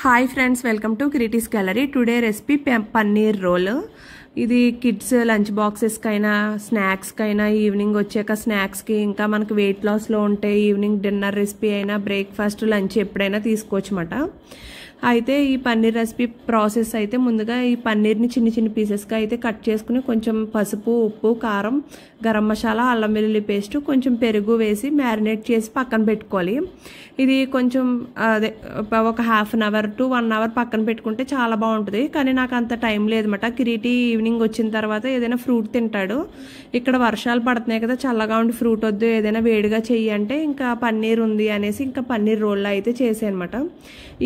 Hi friends, welcome to క్రిటీస్ gallery. Today recipe paneer roll. ఇది kids lunch బాక్సెస్కైనా స్నాక్స్కైనా ఈవినింగ్ వచ్చాక స్నాక్స్కి ఇంకా మనకి వెయిట్ లాస్లో ఉంటే ఈవినింగ్ డిన్నర్ రెసిపీ అయినా బ్రేక్ఫాస్ట్ లంచ్ ఎప్పుడైనా తీసుకోవచ్చు అన్నమాట. అయితే ఈ పన్నీర్ రెసిపీ ప్రాసెస్ అయితే ముందుగా ఈ పన్నీర్ని చిన్న చిన్న పీసెస్గా అయితే కట్ చేసుకుని కొంచెం పసుపు, ఉప్పు, కారం, గరం మసాలా, అల్లం వెల్లుల్లి పేస్ట్, కొంచెం పెరుగు వేసి మ్యారినేట్ చేసి పక్కన పెట్టుకోవాలి. ఇది కొంచెం అదే ఒక half an hour to 1 hour పక్కన పెట్టుకుంటే చాలా బాగుంటుంది. కానీ నాకు అంత టైం లేదన్నమాట. కిరీటి ఈవినింగ్ వచ్చిన తర్వాత ఏదైనా ఫ్రూట్ తింటాడు. ఇక్కడ వర్షాలు పడుతున్నాయి కదా, చల్లగా ఉండి ఫ్రూట్ వద్దు ఏదైనా వేడిగా చెయ్యి అంటే ఇంకా పన్నీర్ ఉంది అనేసి ఇంకా పన్నీర్ రోల్ అయితే చేసానమాట.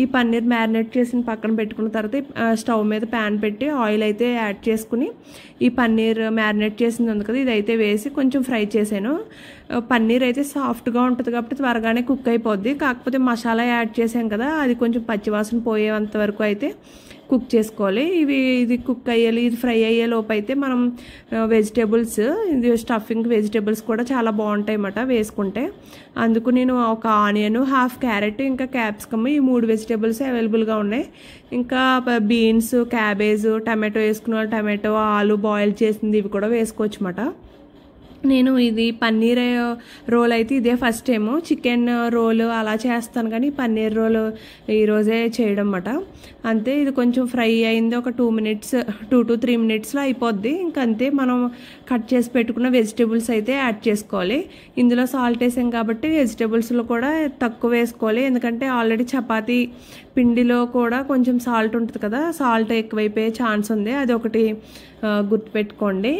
ఈ పన్నీర్ మ్యారినేట్ చేసిన పక్కన పెట్టుకున్న తర్వాత స్టవ్ మీద ప్యాన్ పెట్టి ఆయిల్ అయితే యాడ్ చేసుకుని ఈ పన్నీర్ మ్యారినేట్ చేసింది ఉంది కదా ఇదైతే వేసి కొంచెం ఫ్రై చేశాను. పన్నీర్ అయితే సాఫ్ట్గా ఉంటుంది కాబట్టి త్వరగానే కుక్ అయిపోద్ది. కాకపోతే మసాలా యాడ్ చేసాం కదా, అది కొంచెం పచ్చివాసన పోయేంత వరకు అయితే కుక్ చేసుకోవాలి. ఇది కుక్ అయ్యాలి, ఇది ఫ్రై అయ్యే లోపు అయితే మనం వెజిటేబుల్స్, ఇది స్టఫింగ్ వెజిటేబుల్స్ కూడా చాలా బాగుంటాయి అన్నమాట వేసుకుంటే. అందుకు నేను ఒక ఆనియన్, హాఫ్ క్యారెట్, ఇంకా క్యాప్సికమ్, ఈ 3 వెజిటేబుల్స్ అవైలబుల్గా ఉన్నాయి. ఇంకా బీన్స్, క్యాబేజ్, టమాటో వేసుకున్న వాళ్ళు టమాటో, ఆలు బాయిల్ చేసింది ఇవి కూడా వేసుకోవచ్చు అన్నమాట. నేను ఇది పన్నీర్ రోల్ అయితే ఇదే ఫస్ట్ టైము. చికెన్ రోల్ అలా చేస్తాను కానీ పన్నీర్ రోల్ ఈరోజే చేయడం అన్నమాట. అంతే, ఇది కొంచెం ఫ్రై అయింది ఒక 2 to 3 మినిట్స్లో అయిపోద్ది. ఇంకంతే, మనం కట్ చేసి పెట్టుకున్న వెజిటేబుల్స్ అయితే యాడ్ చేసుకోవాలి. ఇందులో సాల్ట్ వేసాం కాబట్టి వెజిటేబుల్స్లో కూడా తక్కువ వేసుకోవాలి, ఎందుకంటే ఆల్రెడీ చపాతీ పిండిలో కూడా కొంచెం సాల్ట్ ఉంటుంది కదా, సాల్ట్ ఎక్కువైపోయే ఛాన్స్ ఉంది. అది ఒకటి గుర్తుపెట్టుకోండి.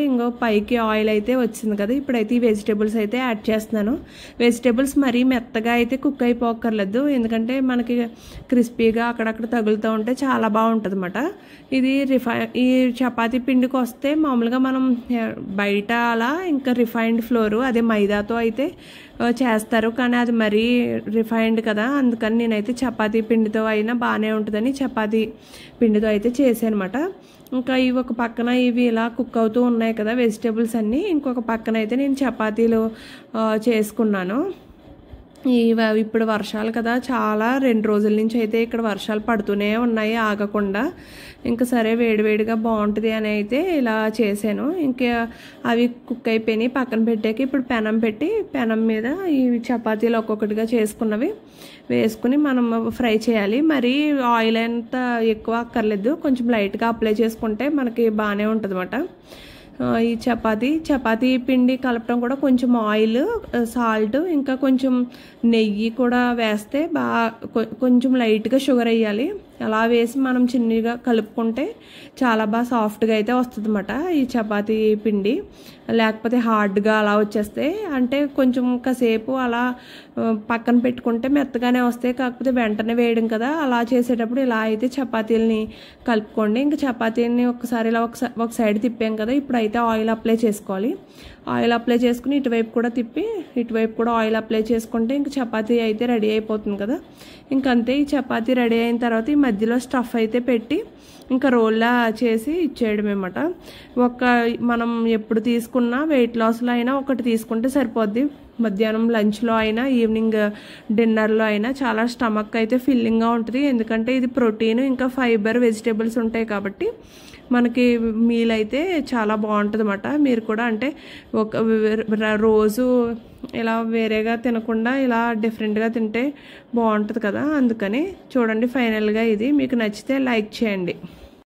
ఇంకో పైకి ఆయిల్ అయితే వచ్చింది కదా, ఇప్పుడైతే ఈ వెజిటేబుల్స్ అయితే యాడ్ చేస్తున్నాను. వెజిటేబుల్స్ మరీ మెత్తగా అయితే కుక్ అయిపోక్కర్లేదు, ఎందుకంటే మనకి క్రిస్పీగా అక్కడక్కడ తగులుతూ ఉంటే చాలా బాగుంటుంది అన్నమాట. ఇది ఈ చపాతీ పిండికి వస్తే మామూలుగా మనం బయట అలా ఇంకా రిఫైన్డ్ ఫ్లోర్, అదే మైదాతో అయితే చేస్తారు, కానీ అది మరీ రిఫైన్డ్ కదా, అందుకని నేనైతే చపాతీ పిండితో అయినా బాగానే ఉంటుందని చపాతీ పిండితో అయితే చేశాను అన్నమాట. ఇంకా ఇవి ఒక పక్కన ఇవి ఇలా కుక్ అవుతూ ఉన్నాయి కదా వెజిటేబుల్స్ అన్నీ, ఇంకొక పక్కన అయితే నేను చపాతీలు చేసుకున్నాను. ఇప్పుడు వర్షాలు కదా, చాలా 2 రోజుల నుంచి అయితే ఇక్కడ వర్షాలు పడుతూనే ఉన్నాయి ఆగకుండా. ఇంకా సరే వేడివేడిగా బాగుంటుంది అని అయితే ఇలా చేశాను. ఇంకా అవి కుక్ అయిపోయినాయి, పక్కన పెట్టాక ఇప్పుడు పెనం పెట్టి పెనం మీద ఈ చపాతీలు ఒక్కొక్కటిగా చేసుకున్నవి వేసుకుని మనం ఫ్రై చేయాలి. మరి ఆయిల్ అంత ఎక్కువ అక్కర్లేదు, కొంచెం లైట్గా అప్లై చేసుకుంటే మనకి బాగానే ఉంటుంది అన్నమాట. ఈ చపాతీ పిండి కలపడం కూడా కొంచెం ఆయిల్, సాల్ట్, ఇంకా కొంచెం నెయ్యి కూడా వేస్తే కొంచెం లైట్గా షుగర్ వేయాలి. అలా వేసి మనం చిన్నగా కలుపుకుంటే చాలా బాగా సాఫ్ట్గా అయితే వస్తుంది అన్నమాట ఈ చపాతీ పిండి. లేకపోతే హార్డ్గా అలా వచ్చేస్తే, అంటే కొంచెం కాసేపు అలా పక్కన పెట్టుకుంటే మెత్తగానే వస్తాయి, కాకపోతే వెంటనే వేయడం కదా, అలా చేసేటప్పుడు ఇలా అయితే చపాతీలని కలుపుకోండి. ఇంకా చపాతీని ఒకసారి ఇలా ఒక సైడ్ తిప్పాం కదా, ఇప్పుడు అయితే ఆయిల్ అప్లై చేసుకోవాలి. ఆయిల్ అప్లై చేసుకుని ఇటువైపు కూడా తిప్పి ఇటువైపు కూడా ఆయిల్ అప్లై చేసుకుంటే ఇంకా చపాతీ అయితే రెడీ అయిపోతుంది కదా. ఇంకంతే, ఈ చపాతీ రెడీ అయిన తర్వాత ఈ మధ్యలో స్టఫ్ అయితే పెట్టి ఇంకా రోల్లా చేసి ఇచ్చేయడం అన్నమాట. మనం ఎప్పుడు తీసుకున్నా వెయిట్ లాస్లో అయినా ఒకటి తీసుకుంటే సరిపోద్ది. మధ్యాహ్నం లంచ్లో అయినా ఈవినింగ్ డిన్నర్లో అయినా చాలా స్టమక్ అయితే ఫిల్లింగ్గా ఉంటుంది, ఎందుకంటే ఇది ప్రోటీన్ ఇంకా ఫైబర్ వెజిటేబుల్స్ ఉంటాయి కాబట్టి మనకి మీల్ అయితే చాలా బాగుంటుంది అన్నమాట. మీరు కూడా అంటే రోజు ఇలా వేరేగా తినకుండా ఇలా డిఫరెంట్గా తింటే బాగుంటుంది కదా, అందుకని చూడండి. ఫైనల్గా ఇది మీకు నచ్చితే లైక్ చేయండి.